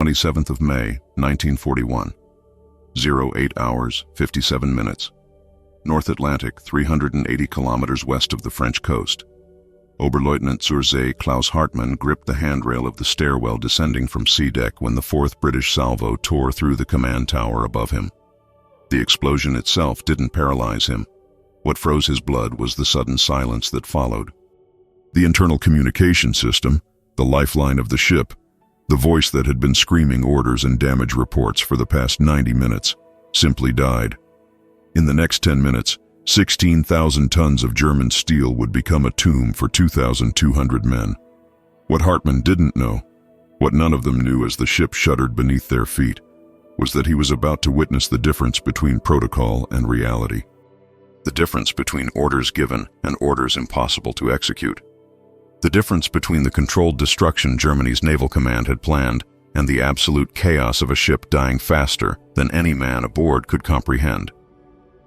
27th of May, 1941. 08 hours, 57 minutes. North Atlantic, 380 kilometers west of the French coast. Oberleutnant Klaus Hartmann gripped the handrail of the stairwell descending from sea deck when the fourth British salvo tore through the command tower above him. The explosion itself didn't paralyze him. What froze his blood was the sudden silence that followed. The internal communication system, the lifeline of the ship, the voice that had been screaming orders and damage reports for the past 90 minutes, simply died. In the next 10 minutes, 16,000 tons of German steel would become a tomb for 2,200 men. What Hartmann didn't know, what none of them knew as the ship shuddered beneath their feet, was that he was about to witness the difference between protocol and reality. The difference between orders given and orders impossible to execute. The difference between the controlled destruction Germany's naval command had planned and the absolute chaos of a ship dying faster than any man aboard could comprehend.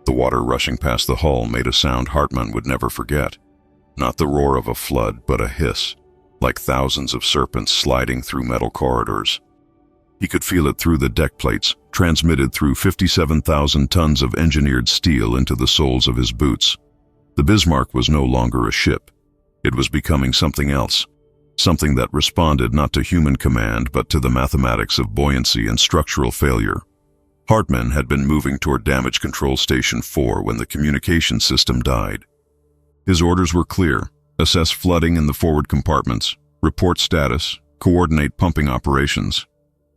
The water rushing past the hull made a sound Hartmann would never forget. Not the roar of a flood, but a hiss, like thousands of serpents sliding through metal corridors. He could feel it through the deck plates, transmitted through 57,000 tons of engineered steel into the soles of his boots. The Bismarck was no longer a ship. It was becoming something else, something that responded not to human command but to the mathematics of buoyancy and structural failure. Hartmann had been moving toward Damage Control Station 4 when the communication system died. His orders were clear: assess flooding in the forward compartments, report status, coordinate pumping operations.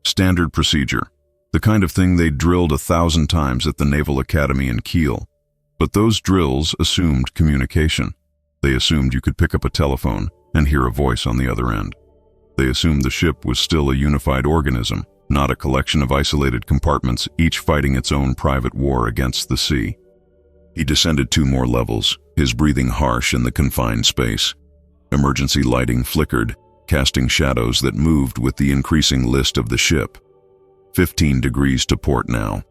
Standard procedure, the kind of thing they'd drilled 1,000 times at the Naval Academy in Kiel. But those drills assumed communication. They assumed you could pick up a telephone and hear a voice on the other end. They assumed the ship was still a unified organism, not a collection of isolated compartments, each fighting its own private war against the sea. He descended 2 more levels, his breathing harsh in the confined space. Emergency lighting flickered, casting shadows that moved with the increasing list of the ship. 15 degrees to port now.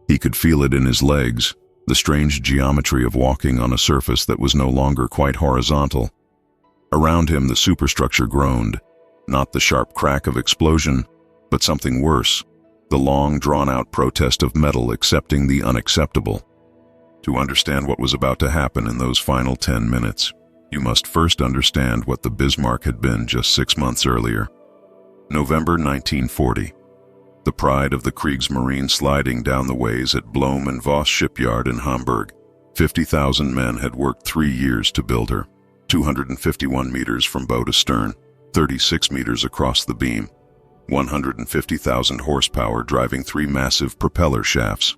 He could feel it in his legs, the strange geometry of walking on a surface that was no longer quite horizontal. Around him the superstructure groaned, not the sharp crack of explosion, but something worse, the long drawn-out protest of metal accepting the unacceptable. To understand what was about to happen in those final 10 minutes, you must first understand what the Bismarck had been just 6 months earlier. November 1940. The pride of the Kriegsmarine sliding down the ways at Blohm and Voss shipyard in Hamburg. 50,000 men had worked 3 years to build her. 251 meters from bow to stern, 36 meters across the beam. 150,000 horsepower driving 3 massive propeller shafts.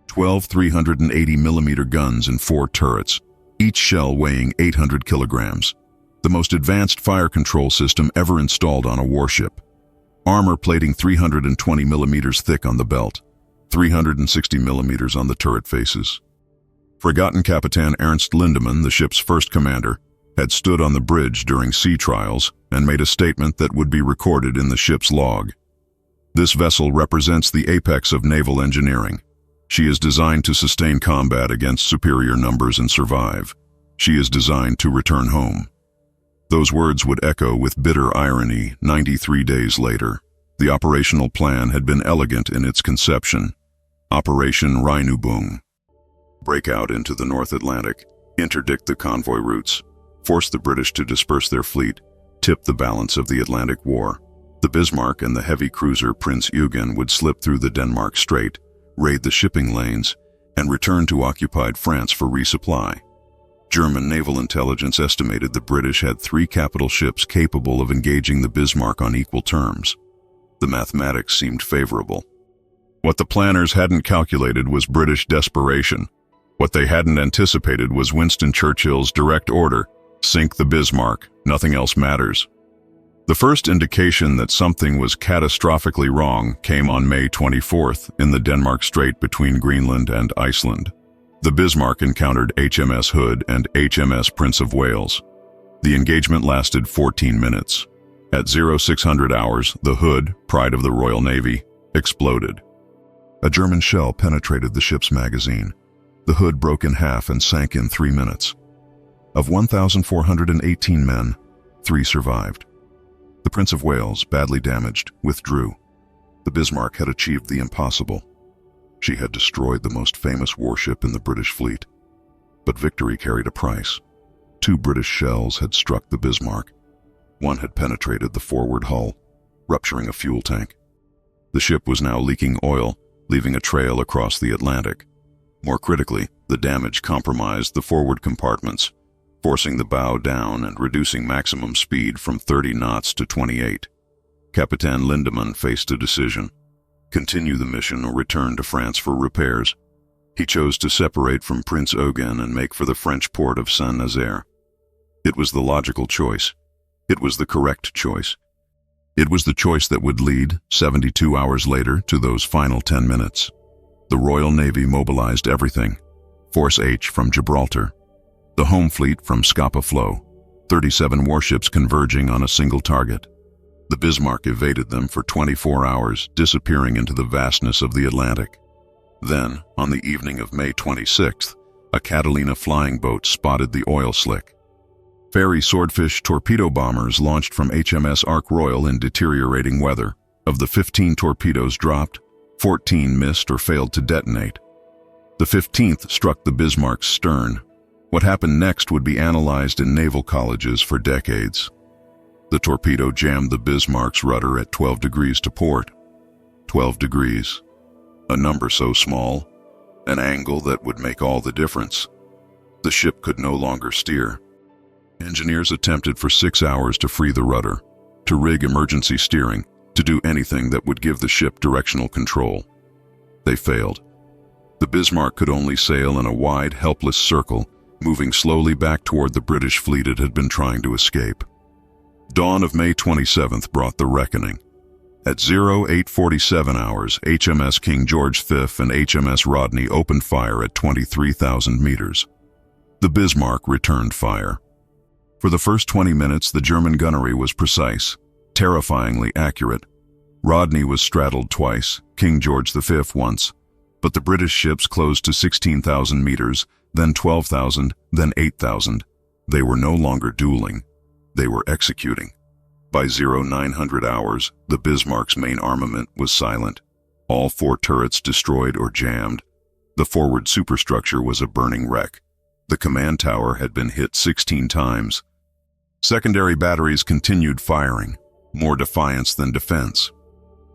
12 380mm guns and 4 turrets, each shell weighing 800 kilograms. The most advanced fire control system ever installed on a warship. Armor plating 320 millimeters thick on the belt, 360 millimeters on the turret faces. Fregattenkapitan Ernst Lindemann, the ship's first commander, had stood on the bridge during sea trials and made a statement that would be recorded in the ship's log. This vessel represents the apex of naval engineering. She is designed to sustain combat against superior numbers and survive. She is designed to return home. Those words would echo with bitter irony 93 days later. The operational plan had been elegant in its conception. Operation Rheinübung. Break out into the North Atlantic, interdict the convoy routes, force the British to disperse their fleet, tip the balance of the Atlantic War. The Bismarck and the heavy cruiser Prince Eugen would slip through the Denmark Strait, raid the shipping lanes, and return to occupied France for resupply. German naval intelligence estimated the British had 3 capital ships capable of engaging the Bismarck on equal terms. The mathematics seemed favorable. What the planners hadn't calculated was British desperation. What they hadn't anticipated was Winston Churchill's direct order: sink the Bismarck, nothing else matters. The first indication that something was catastrophically wrong came on May 24th in the Denmark Strait between Greenland and Iceland. The Bismarck encountered HMS Hood and HMS Prince of Wales. The engagement lasted 14 minutes. At 0600 hours, the Hood, pride of the Royal Navy, exploded. A German shell penetrated the ship's magazine. The Hood broke in half and sank in 3 minutes. Of 1,418 men, 3 survived. The Prince of Wales, badly damaged, withdrew. The Bismarck had achieved the impossible. She had destroyed the most famous warship in the British fleet. But victory carried a price. 2 British shells had struck the Bismarck. One had penetrated the forward hull, rupturing a fuel tank. The ship was now leaking oil, leaving a trail across the Atlantic. More critically, the damage compromised the forward compartments, forcing the bow down and reducing maximum speed from 30 knots to 28. Captain Lindemann faced a decision: continue the mission or return to France for repairs. He chose to separate from Prince Eugen and make for the French port of Saint-Nazaire. It was the logical choice. It was the correct choice. It was the choice that would lead, 72 hours later, to those final 10 minutes. The Royal Navy mobilized everything. Force H from Gibraltar. The home fleet from Scapa Flow. 37 warships converging on a single target. The Bismarck evaded them for 24 hours, disappearing into the vastness of the Atlantic. Then, on the evening of May 26th, a Catalina flying boat spotted the oil slick. Fairey Swordfish torpedo bombers launched from HMS Ark Royal in deteriorating weather. Of the 15 torpedoes dropped, 14 missed or failed to detonate. The 15th struck the Bismarck's stern. What happened next would be analyzed in naval colleges for decades. The torpedo jammed the Bismarck's rudder at 12 degrees to port. 12 degrees. A number so small, an angle that would make all the difference. The ship could no longer steer. Engineers attempted for 6 hours to free the rudder, to rig emergency steering, to do anything that would give the ship directional control. They failed. The Bismarck could only sail in a wide, helpless circle, moving slowly back toward the British fleet it had been trying to escape. Dawn of May 27th brought the reckoning. At 0847 hours, HMS King George V and HMS Rodney opened fire at 23,000 meters. The Bismarck returned fire. For the first 20 minutes, the German gunnery was precise, terrifyingly accurate. Rodney was straddled twice, King George V once, but the British ships closed to 16,000 meters, then 12,000, then 8,000. They were no longer dueling. They were executing. By 0900 hours, the Bismarck's main armament was silent. All 4 turrets destroyed or jammed. The forward superstructure was a burning wreck. The command tower had been hit 16 times. Secondary batteries continued firing, more defiance than defense.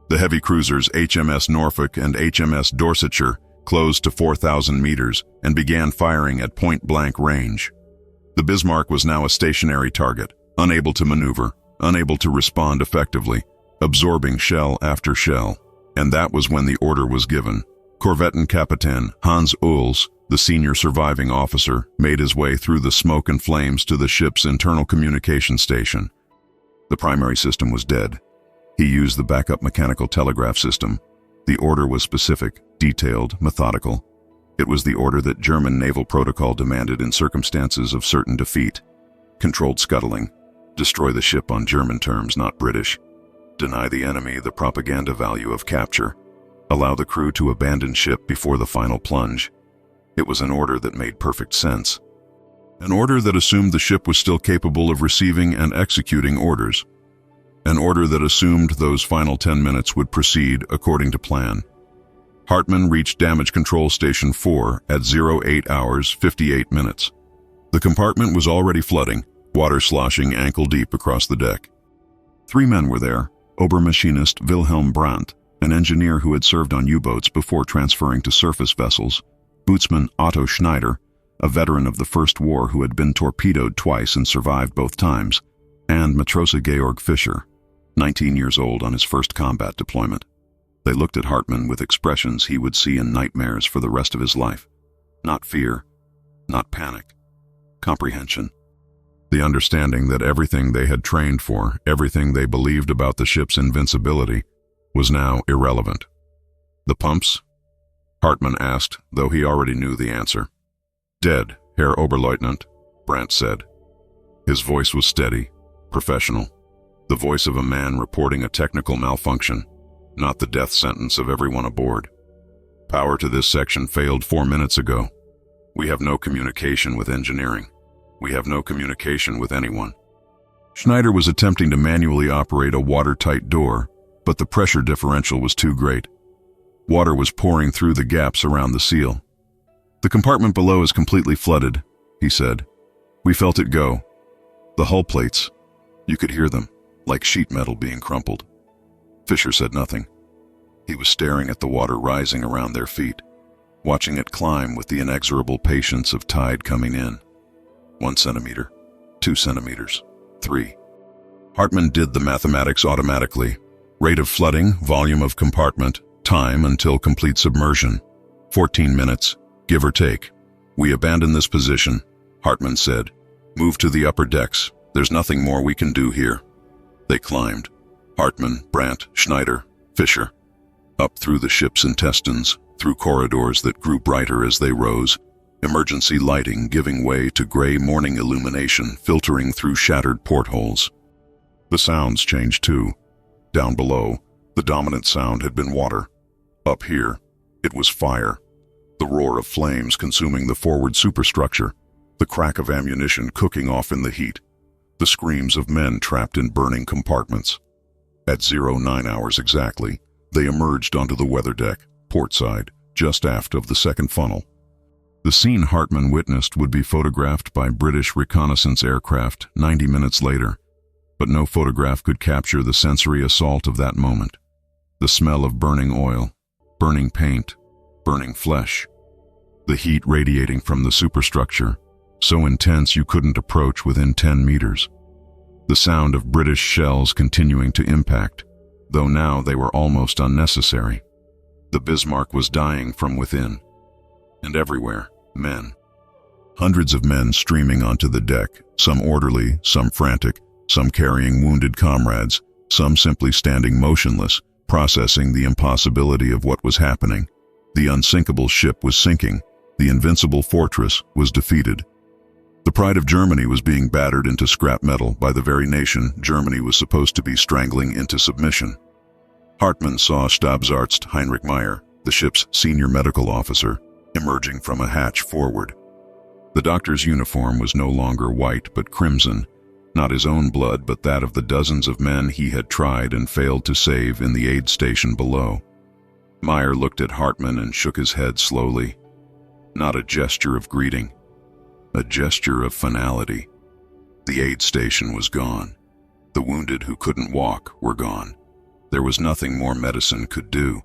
The heavy cruisers HMS Norfolk and HMS Dorsetshire closed to 4,000 meters and began firing at point-blank range. The Bismarck was now a stationary target, unable to maneuver, unable to respond effectively, absorbing shell after shell. And that was when the order was given. Korvettenkapitän Hans Uhls, the senior surviving officer, made his way through the smoke and flames to the ship's internal communication station. The primary system was dead. He used the backup mechanical telegraph system. The order was specific, detailed, methodical. It was the order that German naval protocol demanded in circumstances of certain defeat. Controlled scuttling. Destroy the ship on German terms, not British. Deny the enemy the propaganda value of capture. Allow the crew to abandon ship before the final plunge. It was an order that made perfect sense. An order that assumed the ship was still capable of receiving and executing orders. An order that assumed those final 10 minutes would proceed according to plan. Hartmann reached Damage Control Station 4 at 08 hours 58 minutes. The compartment was already flooding, water sloshing ankle-deep across the deck. 3 men were there: Obermachinist Wilhelm Brandt, an engineer who had served on U-boats before transferring to surface vessels; bootsman Otto Schneider, a veteran of the First War who had been torpedoed twice and survived both times; and Matrose Georg Fischer, 19 years old on his first combat deployment. They looked at Hartmann with expressions he would see in nightmares for the rest of his life. Not fear, not panic. Comprehension. The understanding that everything they had trained for, everything they believed about the ship's invincibility, was now irrelevant. The pumps? Hartmann asked, though he already knew the answer. Dead, Herr Oberleutnant, Brandt said. His voice was steady, professional. The voice of a man reporting a technical malfunction, not the death sentence of everyone aboard. Power to this section failed 4 minutes ago. We have no communication with engineering. We have no communication with anyone. Schneider was attempting to manually operate a watertight door, but the pressure differential was too great. Water was pouring through the gaps around the seal. "The compartment below is completely flooded," he said. "We felt it go. The hull plates, you could hear them, like sheet metal being crumpled." Fisher said nothing. He was staring at the water rising around their feet, watching it climb with the inexorable patience of tide coming in. 1 centimeter, 2 centimeters, 3. Hartmann did the mathematics automatically. Rate of flooding, volume of compartment, time until complete submersion. 14 minutes, give or take. "We abandon this position," Hartmann said. "Move to the upper decks. There's nothing more we can do here." They climbed. Hartmann, Brandt, Schneider, Fisher. Up through the ship's intestines, through corridors that grew brighter as they rose, emergency lighting giving way to gray morning illumination filtering through shattered portholes. The sounds changed too. Down below, the dominant sound had been water. Up here, it was fire. The roar of flames consuming the forward superstructure, the crack of ammunition cooking off in the heat, the screams of men trapped in burning compartments. At 09 hours exactly, they emerged onto the weather deck, port side, just aft of the second funnel. The scene Hartmann witnessed would be photographed by British reconnaissance aircraft 90 minutes later, but no photograph could capture the sensory assault of that moment. The smell of burning oil, burning paint, burning flesh. The heat radiating from the superstructure, so intense you couldn't approach within 10 meters. The sound of British shells continuing to impact, though now they were almost unnecessary. The Bismarck was dying from within. And everywhere, men. Hundreds of men streaming onto the deck, some orderly, some frantic, some carrying wounded comrades, some simply standing motionless, processing the impossibility of what was happening. The unsinkable ship was sinking. The invincible fortress was defeated. The pride of Germany was being battered into scrap metal by the very nation Germany was supposed to be strangling into submission. Hartmann saw Stabsarzt Heinrich Meyer, the ship's senior medical officer, emerging from a hatch forward. The doctor's uniform was no longer white but crimson, not his own blood but that of the dozens of men he had tried and failed to save in the aid station below. Meyer looked at Hartmann and shook his head slowly. Not a gesture of greeting, a gesture of finality. The aid station was gone. The wounded who couldn't walk were gone. There was nothing more medicine could do.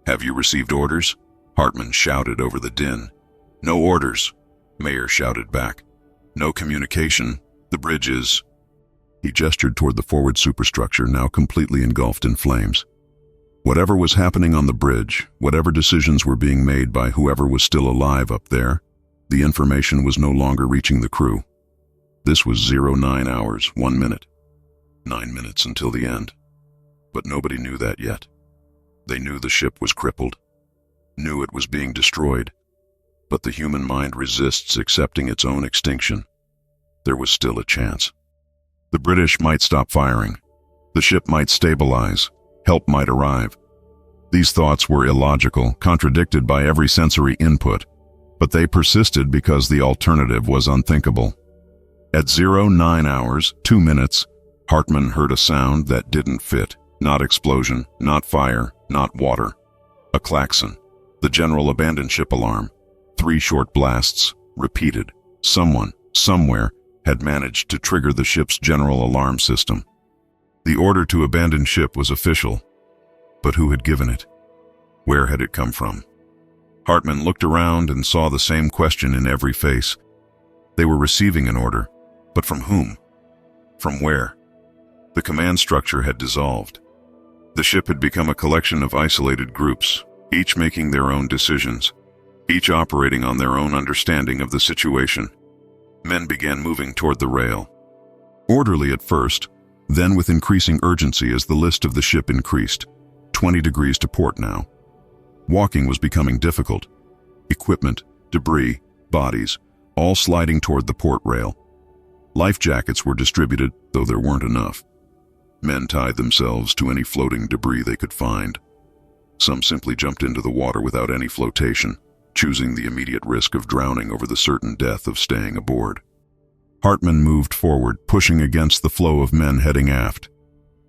"Have you received orders?" Hartmann shouted over the din. "No orders," Meyer shouted back. "No communication. The bridge is—" He gestured toward the forward superstructure, now completely engulfed in flames. Whatever was happening on the bridge, whatever decisions were being made by whoever was still alive up there, the information was no longer reaching the crew. This was 09 hours, 1 minute. 9 minutes until the end. But nobody knew that yet. They knew the ship was crippled, knew it was being destroyed, but the human mind resists accepting its own extinction. There was still a chance. The British might stop firing. The ship might stabilize. Help might arrive. These thoughts were illogical, contradicted by every sensory input, but they persisted because the alternative was unthinkable. At 09 hours, 2 minutes, Hartmann heard a sound that didn't fit. Not explosion, not fire, not water. A klaxon. The general abandoned ship alarm. 3 short blasts, repeated. Someone, somewhere, had managed to trigger the ship's general alarm system. The order to abandon ship was official. But who had given it? Where had it come from? Hartmann looked around and saw the same question in every face. They were receiving an order, but from whom? From where? The command structure had dissolved. The ship had become a collection of isolated groups, each making their own decisions, each operating on their own understanding of the situation. Men began moving toward the rail. Orderly at first, then with increasing urgency as the list of the ship increased. 20 degrees to port now. Walking was becoming difficult. Equipment, debris, bodies, all sliding toward the port rail. Life jackets were distributed, though there weren't enough. Men tied themselves to any floating debris they could find. Some simply jumped into the water without any flotation, choosing the immediate risk of drowning over the certain death of staying aboard. Hartmann moved forward, pushing against the flow of men heading aft.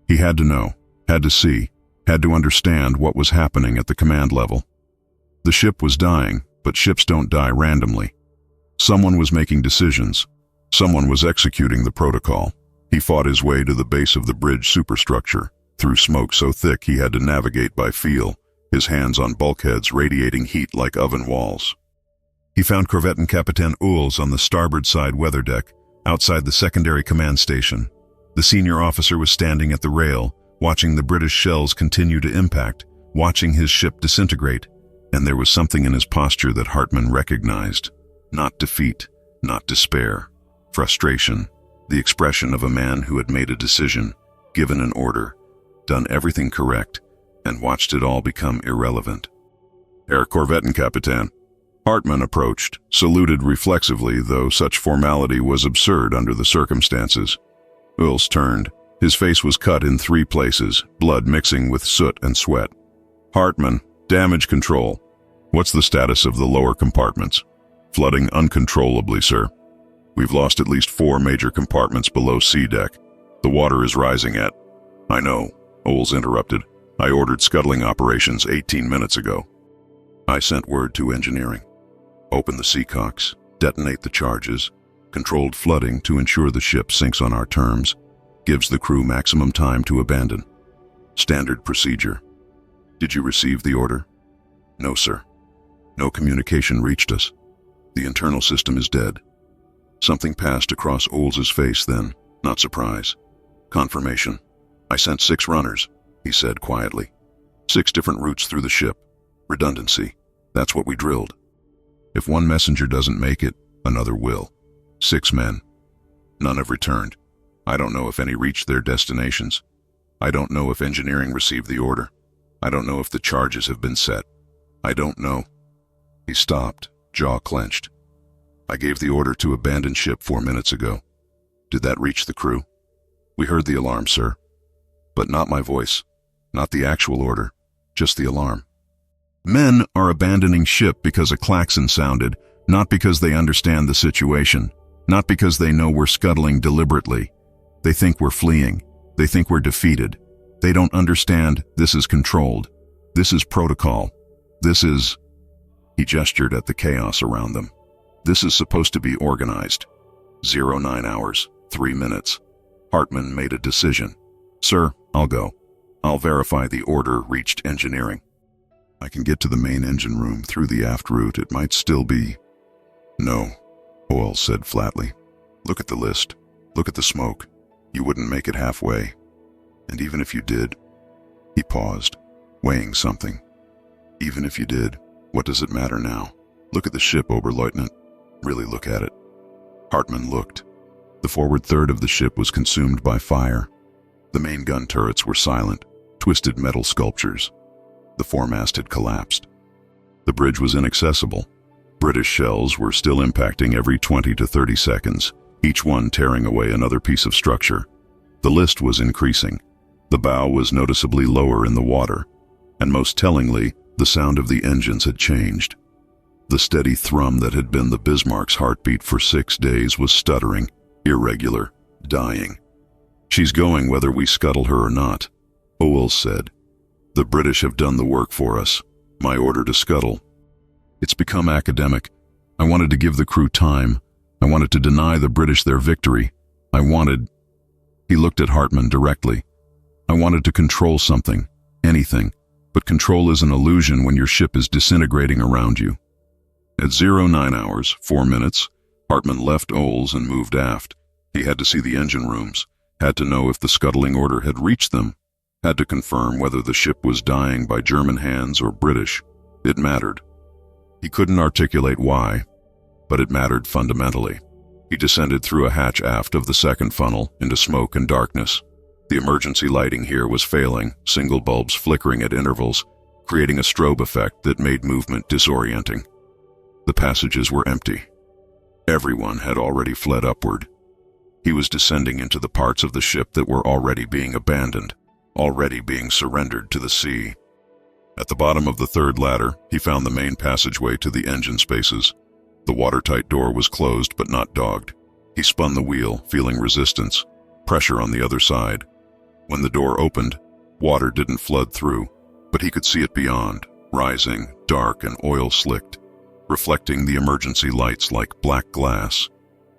He had to know, had to see, had to understand what was happening at the command level. The ship was dying, but ships don't die randomly. Someone was making decisions. Someone was executing the protocol. He fought his way to the base of the bridge superstructure, through smoke so thick he had to navigate by feel, his hands on bulkheads radiating heat like oven walls. He found Korvettenkapitän Uhls on the starboard side weather deck, outside the secondary command station. The senior officer was standing at the rail, watching the British shells continue to impact, watching his ship disintegrate, and there was something in his posture that Hartmann recognized. Not defeat, not despair, frustration, the expression of a man who had made a decision, given an order, done everything correct, and watched it all become irrelevant. Herr Korvettenkapitän. Hartmann approached, saluted reflexively, though such formality was absurd under the circumstances. Uhls turned. His face was cut in 3 places, blood mixing with soot and sweat. Hartmann, damage control. What's the status of the lower compartments? Flooding uncontrollably, sir. We've lost at least 4 major compartments below sea deck. The water is rising at... I know, Uhls interrupted. I ordered scuttling operations 18 minutes ago. I sent word to engineering. Open the seacocks, detonate the charges, controlled flooding to ensure the ship sinks on our terms, gives the crew maximum time to abandon. Standard procedure. Did you receive the order? No, sir. No communication reached us. The internal system is dead. Something passed across Uhls' face then, not surprise. Confirmation. I sent 6 runners, he said quietly. 6 different routes through the ship. Redundancy. That's what we drilled. If one messenger doesn't make it, another will. 6 men. None have returned. I don't know if any reached their destinations. I don't know if engineering received the order. I don't know if the charges have been set. I don't know. He stopped, jaw clenched. I gave the order to abandon ship 4 minutes ago. Did that reach the crew? We heard the alarm, sir. But not my voice. Not the actual order. Just the alarm. Men are abandoning ship because a klaxon sounded, not because they understand the situation, not because they know we're scuttling deliberately. They think we're fleeing. They think we're defeated. They don't understand this is controlled. This is protocol. This is... He gestured at the chaos around them. This is supposed to be organized. 09 hours, 3 minutes. Hartmann made a decision. Sir, I'll go. I'll verify the order reached engineering. I can get to the main engine room through the aft route. It might still be... No, Uhls said flatly. Look at the list. Look at the smoke. You wouldn't make it halfway. And even if you did... He paused, weighing something. Even if you did, what does it matter now? Look at the ship, Oberleutnant. Really look at it. Hartmann looked. The forward third of the ship was consumed by fire. The main gun turrets were silent, twisted metal sculptures. The foremast had collapsed. The bridge was inaccessible. British shells were still impacting every 20 to 30 seconds, each one tearing away another piece of structure. The list was increasing. The bow was noticeably lower in the water, and most tellingly, the sound of the engines had changed. The steady thrum that had been the Bismarck's heartbeat for 6 days was stuttering, irregular, dying. She's going whether we scuttle her or not, Uhls said. The British have done the work for us. My order to scuttle. It's become academic. I wanted to give the crew time. I wanted to deny the British their victory. I wanted... He looked at Hartmann directly. I wanted to control something, anything, but control is an illusion when your ship is disintegrating around you. At 09 hours, 4 minutes, Hartmann left Uhls and moved aft. He had to see the engine rooms, had to know if the scuttling order had reached them, had to confirm whether the ship was dying by German hands or British. It mattered. He couldn't articulate why, but it mattered fundamentally. He descended through a hatch aft of the second funnel into smoke and darkness. The emergency lighting here was failing, single bulbs flickering at intervals, creating a strobe effect that made movement disorienting. The passages were empty. Everyone had already fled upward. He was descending into the parts of the ship that were already being abandoned, already being surrendered to the sea. At the bottom of the third ladder, he found the main passageway to the engine spaces. The watertight door was closed but not dogged. He spun the wheel, feeling resistance, pressure on the other side. When the door opened, Water didn't flood through, but he could see it beyond, rising, dark and oil-slicked, reflecting the emergency lights like black glass.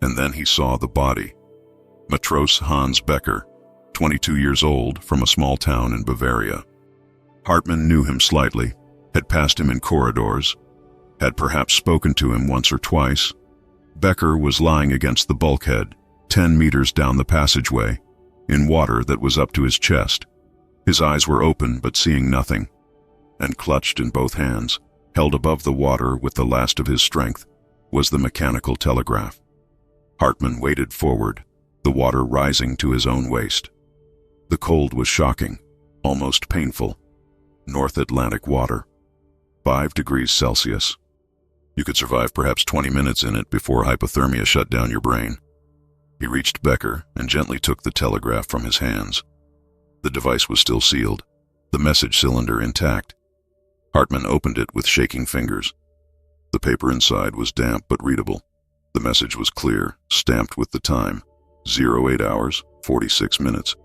And then he saw the body. Matros Hans Becker, 22 years old, from a small town in Bavaria. Hartmann knew him slightly, had passed him in corridors, had perhaps spoken to him once or twice. Becker was lying against the bulkhead, 10 meters down the passageway, in water that was up to his chest. His eyes were open but seeing nothing, and clutched in both hands, held above the water with the last of his strength, was the mechanical telegraph. Hartmann waded forward, the water rising to his own waist. The cold was shocking, almost painful. North Atlantic water, 5 degrees Celsius. You could survive perhaps 20 minutes in it before hypothermia shut down your brain. He reached Becker and gently took the telegraph from his hands. The device was still sealed, the message cylinder intact. Hartmann opened it with shaking fingers. The paper inside was damp but readable. The message was clear, stamped with the time, 08 hours, 46 minutes,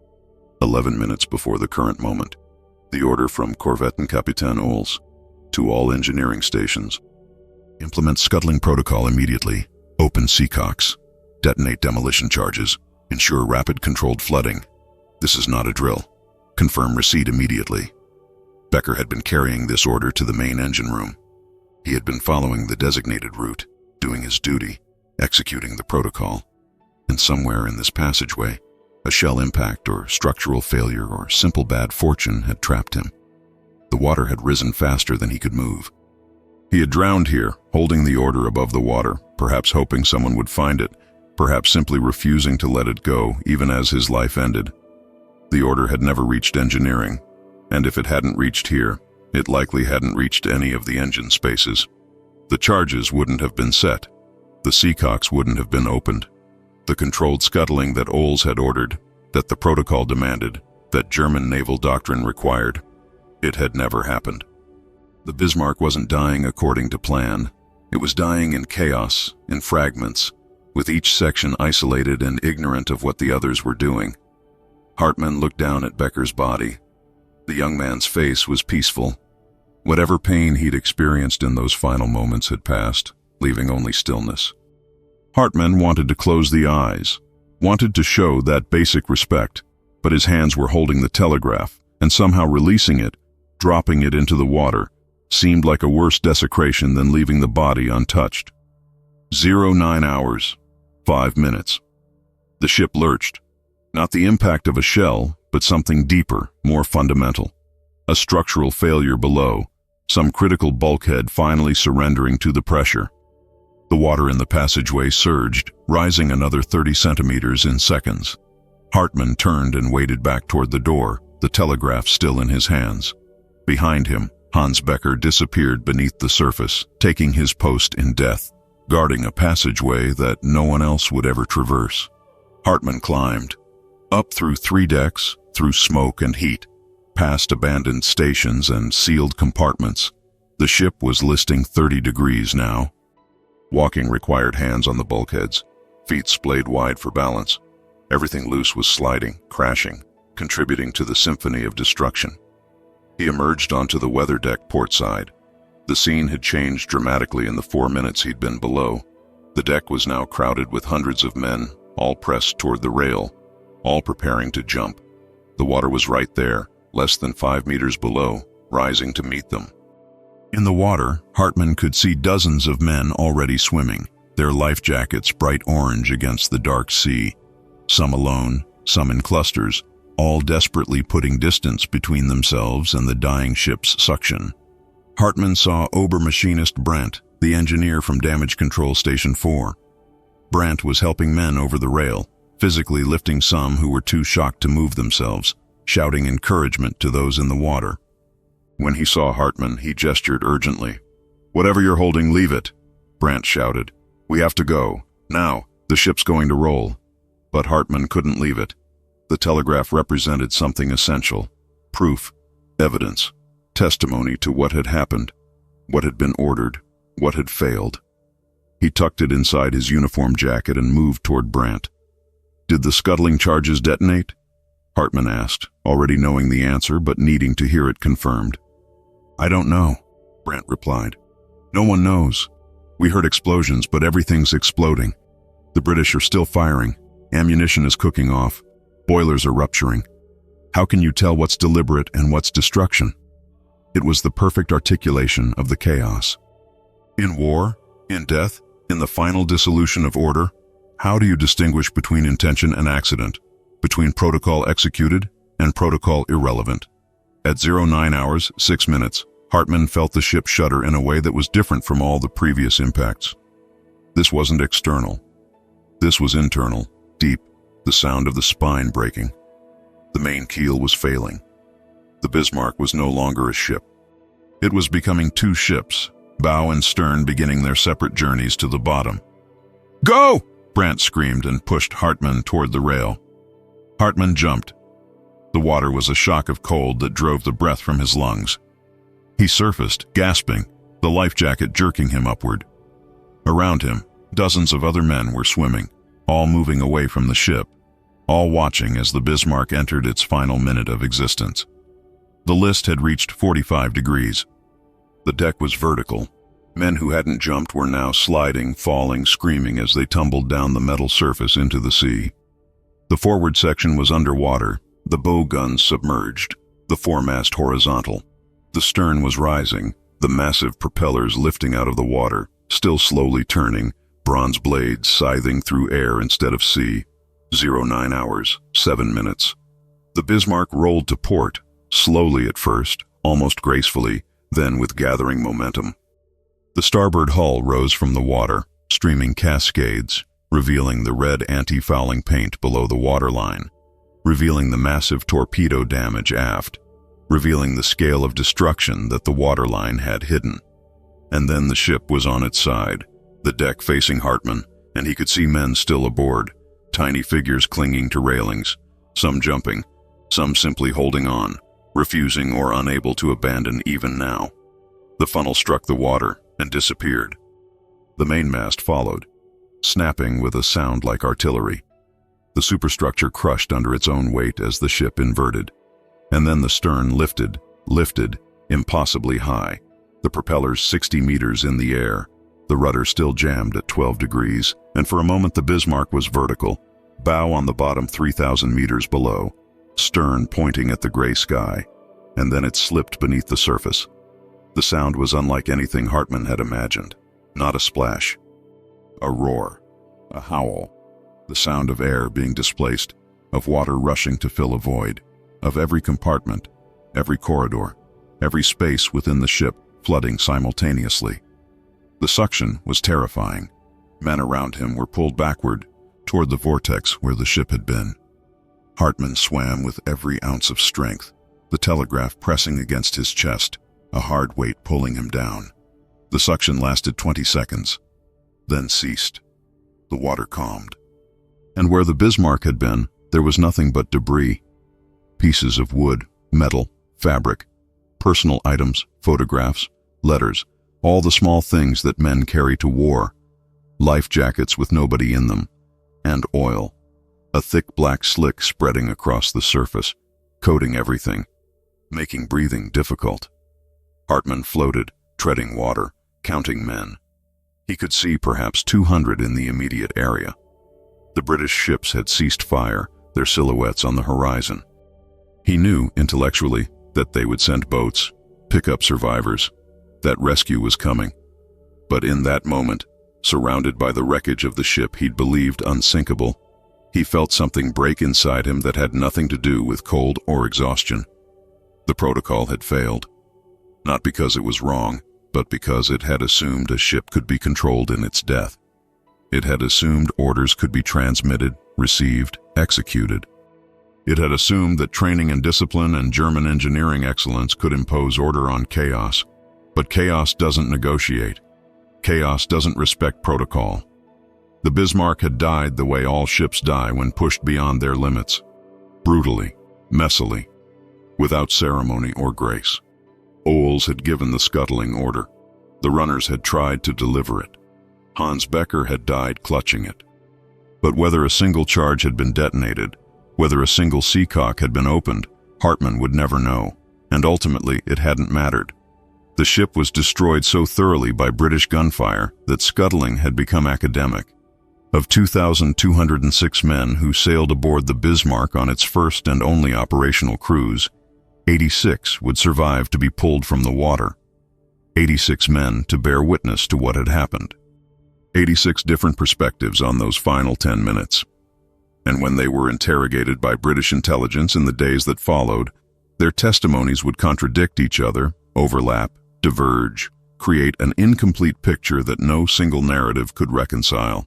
11 minutes before the current moment. The order from Korvettenkapitän Ols, to all engineering stations. Implement scuttling protocol immediately. Open seacocks. Detonate demolition charges. Ensure rapid controlled flooding. This is not a drill. Confirm receipt immediately. Becker had been carrying this order to the main engine room. He had been following the designated route, doing his duty, executing the protocol. And somewhere in this passageway, a shell impact or structural failure or simple bad fortune had trapped him. The water had risen faster than he could move. He had drowned here, holding the order above the water, perhaps hoping someone would find it, perhaps simply refusing to let it go even as his life ended. The order had never reached engineering, and if it hadn't reached here, it likely hadn't reached any of the engine spaces. The charges wouldn't have been set. The seacocks wouldn't have been opened. The controlled scuttling that Ols had ordered, that the protocol demanded, that German naval doctrine required, it had never happened. The Bismarck wasn't dying according to plan. It was dying in chaos, in fragments, with each section isolated and ignorant of what the others were doing. Hartmann looked down at Becker's body. The young man's face was peaceful. Whatever pain he'd experienced in those final moments had passed, leaving only stillness. Hartmann wanted to close the eyes, wanted to show that basic respect, but his hands were holding the telegraph, and somehow releasing it, dropping it into the water, seemed like a worse desecration than leaving the body untouched. 09 hours, 5 minutes. The ship lurched. Not the impact of a shell, but something deeper, more fundamental. A structural failure below, some critical bulkhead finally surrendering to the pressure. The water in the passageway surged, rising another 30 centimeters in seconds. Hartmann turned and waded back toward the door, the telegraph still in his hands. Behind him, Hans Becker disappeared beneath the surface, taking his post in death, guarding a passageway that no one else would ever traverse. Hartmann climbed, up through 3 decks, through smoke and heat, past abandoned stations and sealed compartments. The ship was listing 30 degrees now. Walking required hands on the bulkheads, feet splayed wide for balance. Everything loose was sliding, crashing, contributing to the symphony of destruction. He emerged onto the weather deck port side. The scene had changed dramatically in the 4 minutes he'd been below. The deck was now crowded with hundreds of men, all pressed toward the rail, all preparing to jump. The water was right there, less than 5 meters below, rising to meet them. In the water, Hartmann could see dozens of men already swimming, their life jackets bright orange against the dark sea. Some alone, some in clusters, all desperately putting distance between themselves and the dying ship's suction. Hartmann saw Obermachinist Brandt, the engineer from Damage Control Station 4. Brandt was helping men over the rail, physically lifting some who were too shocked to move themselves, shouting encouragement to those in the water. When he saw Hartmann, he gestured urgently. "Whatever you're holding, leave it," Brandt shouted. "We have to go. Now, the ship's going to roll." But Hartmann couldn't leave it. The telegraph represented something essential. Proof, evidence, testimony to what had happened, what had been ordered, what had failed. He tucked it inside his uniform jacket and moved toward Brandt. "Did the scuttling charges detonate?" Hartmann asked, already knowing the answer but needing to hear it confirmed. "I don't know," Brandt replied. "No one knows. We heard explosions, but everything's exploding. The British are still firing. Ammunition is cooking off. Boilers are rupturing. How can you tell what's deliberate and what's destruction?" It was the perfect articulation of the chaos. In war, in death, in the final dissolution of order, how do you distinguish between intention and accident, between protocol executed and protocol irrelevant? At 09 hours, 6 minutes, Hartmann felt the ship shudder in a way that was different from all the previous impacts. This wasn't external. This was internal, deep, the sound of the spine breaking. The main keel was failing. The Bismarck was no longer a ship. It was becoming two ships, bow and stern beginning their separate journeys to the bottom. "Go!" Brandt screamed and pushed Hartmann toward the rail. Hartmann jumped. The water was a shock of cold that drove the breath from his lungs. He surfaced, gasping, the life jacket jerking him upward. Around him, dozens of other men were swimming, all moving away from the ship, all watching as the Bismarck entered its final minute of existence. The list had reached 45 degrees. The deck was vertical. Men who hadn't jumped were now sliding, falling, screaming as they tumbled down the metal surface into the sea. The forward section was underwater, the bow guns submerged, the foremast horizontal. The stern was rising, the massive propellers lifting out of the water, still slowly turning, bronze blades scything through air instead of sea. 09 hours, 7 minutes. The Bismarck rolled to port, slowly at first, almost gracefully, then with gathering momentum. The starboard hull rose from the water, streaming cascades, revealing the red anti-fouling paint below the waterline, revealing the massive torpedo damage aft, revealing the scale of destruction that the waterline had hidden. And then the ship was on its side, the deck facing Hartmann, and he could see men still aboard, tiny figures clinging to railings, some jumping, some simply holding on, refusing or unable to abandon even now. The funnel struck the water and disappeared. The mainmast followed, snapping with a sound like artillery. The superstructure crushed under its own weight as the ship inverted. And then the stern lifted, impossibly high, the propellers 60 meters in the air, the rudder still jammed at 12 degrees, and for a moment the Bismarck was vertical, bow on the bottom 3,000 meters below, stern pointing at the gray sky, and then it slipped beneath the surface. The sound was unlike anything Hartmann had imagined. Not a splash. A roar. A howl. The sound of air being displaced, of water rushing to fill a void, of every compartment, every corridor, every space within the ship flooding simultaneously. The suction was terrifying. Men around him were pulled backward, toward the vortex where the ship had been. Hartmann swam with every ounce of strength, the telegraph pressing against his chest, a hard weight pulling him down. The suction lasted 20 seconds, then ceased. The water calmed. And where the Bismarck had been, there was nothing but debris. Pieces of wood, metal, fabric, personal items, photographs, letters, all the small things that men carry to war, life jackets with nobody in them, and oil, a thick black slick spreading across the surface, coating everything, making breathing difficult. Hartmann floated, treading water, counting men. He could see perhaps 200 in the immediate area. The British ships had ceased fire, their silhouettes on the horizon. He knew, intellectually, that they would send boats, pick up survivors, that rescue was coming. But in that moment, surrounded by the wreckage of the ship he'd believed unsinkable, he felt something break inside him that had nothing to do with cold or exhaustion. The protocol had failed. Not because it was wrong, but because it had assumed a ship could be controlled in its death. It had assumed orders could be transmitted, received, executed. It had assumed that training and discipline and German engineering excellence could impose order on chaos. But chaos doesn't negotiate. Chaos doesn't respect protocol. The Bismarck had died the way all ships die when pushed beyond their limits. Brutally, messily, without ceremony or grace. Oles had given the scuttling order. The runners had tried to deliver it. Hans Becker had died clutching it. But whether a single charge had been detonated, Whether a single seacock had been opened, Hartmann would never know, and ultimately it hadn't mattered. The ship was destroyed so thoroughly by British gunfire that scuttling had become academic. Of 2,206 men who sailed aboard the Bismarck on its first and only operational cruise, 86 would survive to be pulled from the water. 86 men to bear witness to what had happened. 86 different perspectives on those final 10 minutes. And when they were interrogated by British intelligence in the days that followed, their testimonies would contradict each other, overlap, diverge, create an incomplete picture that no single narrative could reconcile.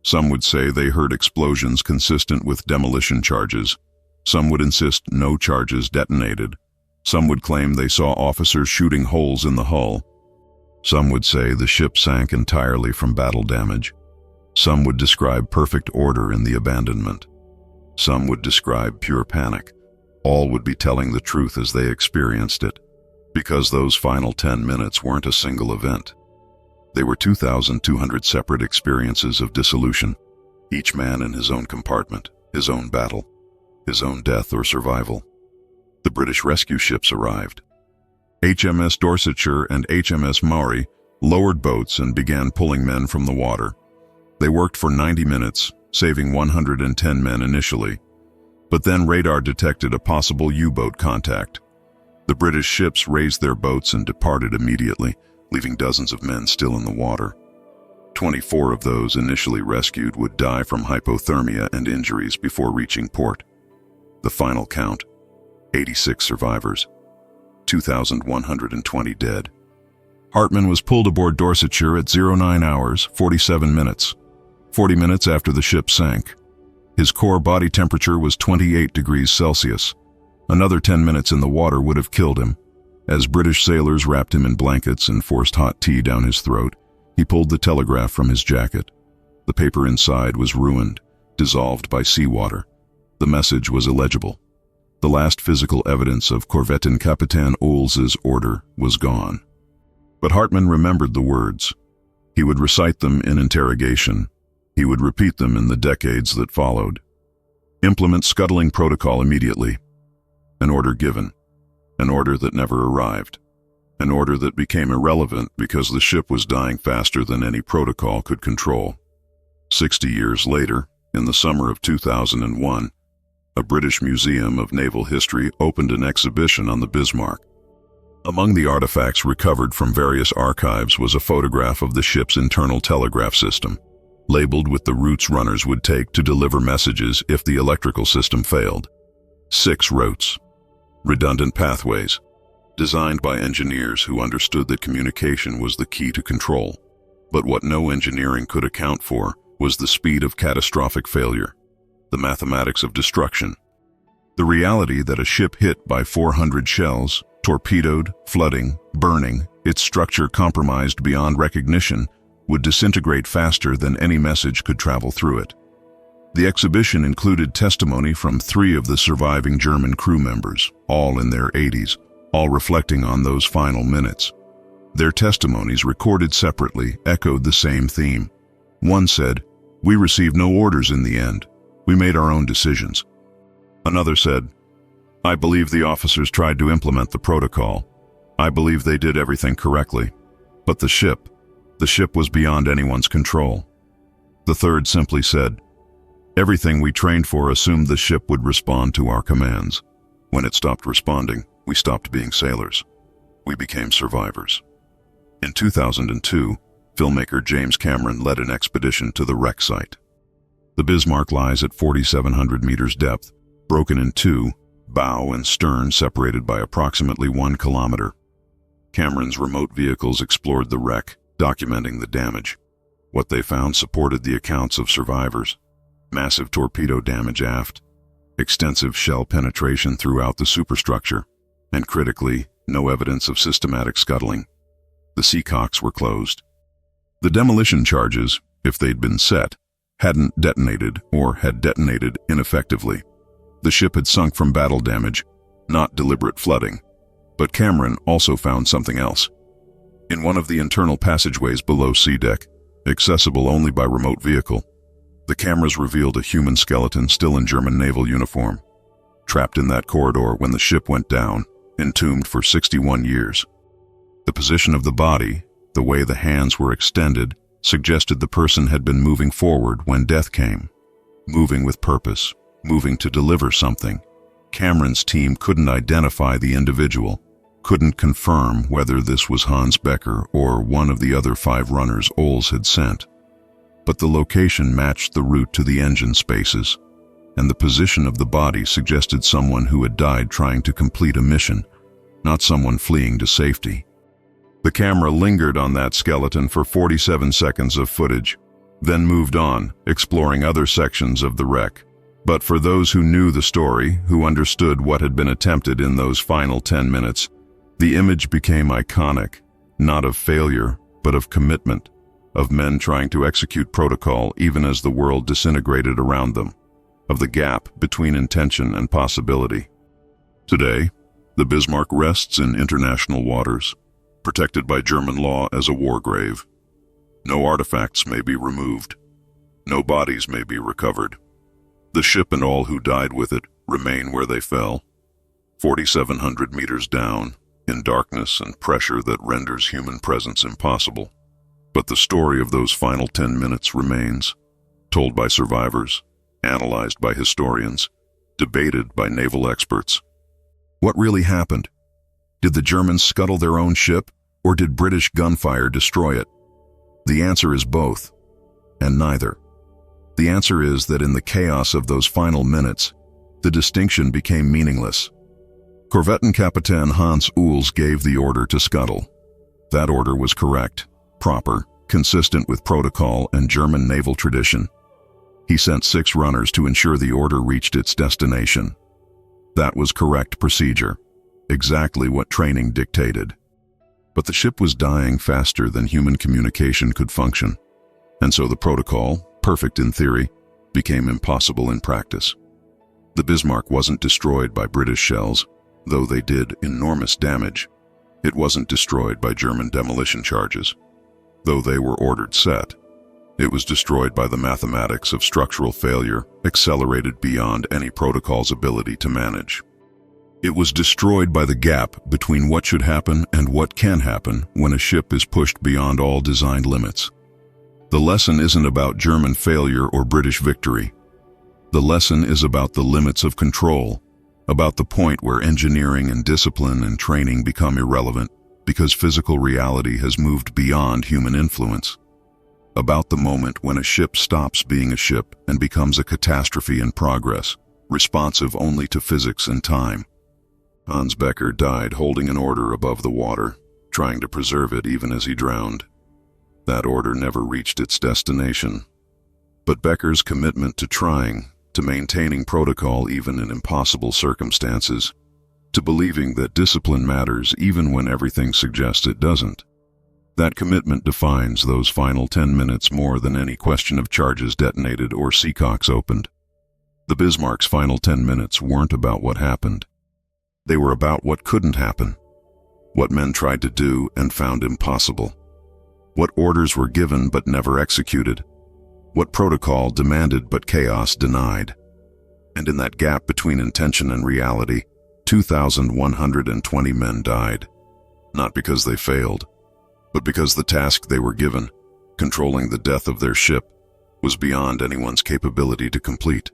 Some would say they heard explosions consistent with demolition charges. Some would insist no charges detonated. Some would claim they saw officers shooting holes in the hull. Some would say the ship sank entirely from battle damage. Some would describe perfect order in the abandonment. Some would describe pure panic. All would be telling the truth as they experienced it, because those final 10 minutes weren't a single event. They were 2,200 separate experiences of dissolution, each man in his own compartment, his own battle, his own death or survival. The British rescue ships arrived. HMS Dorsetshire and HMS Maori lowered boats and began pulling men from the water. They worked for 90 minutes, saving 110 men initially. But then radar detected a possible U-boat contact. The British ships raised their boats and departed immediately, leaving dozens of men still in the water. 24 of those initially rescued would die from hypothermia and injuries before reaching port. The final count, 86 survivors, 2,120 dead. Hartmann was pulled aboard Dorsetshire at 09 hours, 47 minutes, 40 minutes after the ship sank. His core body temperature was 28 degrees Celsius. Another 10 minutes in the water would have killed him. As British sailors wrapped him in blankets and forced hot tea down his throat, he pulled the telegraph from his jacket. The paper inside was ruined, dissolved by seawater. The message was illegible. The last physical evidence of Korvettenkapitän Ols's order was gone. But Hartmann remembered the words. He would recite them in interrogation. He would repeat them in the decades that followed. Implement scuttling protocol immediately. An order given. An order that never arrived. An order that became irrelevant because the ship was dying faster than any protocol could control. 60 years later, in the summer of 2001, a British Museum of Naval History opened an exhibition on the Bismarck. Among the artifacts recovered from various archives was a photograph of the ship's internal telegraph system, labeled with the routes runners would take to deliver messages if the electrical system failed. 6 routes. Redundant pathways, designed by engineers who understood that communication was the key to control. But what no engineering could account for was the speed of catastrophic failure, the mathematics of destruction, the reality that a ship hit by 400 shells, torpedoed, flooding, burning, its structure compromised beyond recognition, would disintegrate faster than any message could travel through it. The exhibition included testimony from 3 of the surviving German crew members, all in their 80s, all reflecting on those final minutes. Their testimonies, recorded separately, echoed the same theme. One said, "We received no orders in the end. We made our own decisions." Another said, "I believe the officers tried to implement the protocol. I believe they did everything correctly. But the ship was beyond anyone's control." The third simply said, "Everything we trained for assumed the ship would respond to our commands. When it stopped responding, we stopped being sailors. We became survivors." In 2002, filmmaker James Cameron led an expedition to the wreck site. The Bismarck lies at 4,700 meters depth, broken in 2, bow and stern separated by approximately 1 kilometer. Cameron's remote vehicles explored the wreck, documenting the damage. What they found supported the accounts of survivors. Massive torpedo damage aft, extensive shell penetration throughout the superstructure, and critically, no evidence of systematic scuttling. The seacocks were closed. The demolition charges, if they'd been set, hadn't detonated or had detonated ineffectively. The ship had sunk from battle damage, not deliberate flooding. But Cameron also found something else. In one of the internal passageways below sea deck, accessible only by remote vehicle, The cameras revealed a human skeleton still in German naval uniform, trapped in that corridor when the ship went down, entombed for 61 years. The position of the body, the way the hands were extended, suggested the person had been moving forward when death came. Moving with purpose, moving to deliver something. Cameron's team couldn't identify the individual, couldn't confirm whether this was Hans Becker or one of the other 5 runners Ols had sent. But the location matched the route to the engine spaces, and the position of the body suggested someone who had died trying to complete a mission, not someone fleeing to safety. The camera lingered on that skeleton for 47 seconds of footage, then moved on, exploring other sections of the wreck. But for those who knew the story, who understood what had been attempted in those final 10 minutes, the image became iconic, not of failure, but of commitment, of men trying to execute protocol even as the world disintegrated around them, of the gap between intention and possibility. Today, the Bismarck rests in international waters, protected by German law as a war grave. No artifacts may be removed. No bodies may be recovered. The ship and all who died with it remain where they fell, 4,700 meters down, in darkness and pressure that renders human presence impossible. But the story of those final 10 minutes remains, told by survivors, analyzed by historians, debated by naval experts. What really happened? Did the Germans scuttle their own ship, or did British gunfire destroy it? The answer is both, and neither. The answer is that in the chaos of those final minutes, the distinction became meaningless. Korvettenkapitän Hans Ols gave the order to scuttle. That order was correct, proper, consistent with protocol and German naval tradition. He sent 6 runners to ensure the order reached its destination. That was correct procedure, exactly what training dictated. But the ship was dying faster than human communication could function, and so the protocol, perfect in theory, became impossible in practice. The Bismarck wasn't destroyed by British shells, though they did enormous damage. It wasn't destroyed by German demolition charges, though they were ordered set. It was destroyed by the mathematics of structural failure, accelerated beyond any protocol's ability to manage. It was destroyed by the gap between what should happen and what can happen when a ship is pushed beyond all designed limits. The lesson isn't about German failure or British victory. The lesson is about the limits of control, about the point where engineering and discipline and training become irrelevant because physical reality has moved beyond human influence. About the moment when a ship stops being a ship and becomes a catastrophe in progress, responsive only to physics and time. Hans Becker died holding an order above the water, trying to preserve it even as he drowned. That order never reached its destination. But Becker's commitment to trying, to maintaining protocol even in impossible circumstances, to believing that discipline matters even when everything suggests it doesn't, that commitment defines those final 10 minutes more than any question of charges detonated or seacocks opened. The Bismarck's final 10 minutes weren't about what happened. They were about what couldn't happen, what men tried to do and found impossible, what orders were given but never executed, what protocol demanded but chaos denied. And in that gap between intention and reality, 2,120 men died, not because they failed, but because the task they were given, controlling the death of their ship, was beyond anyone's capability to complete.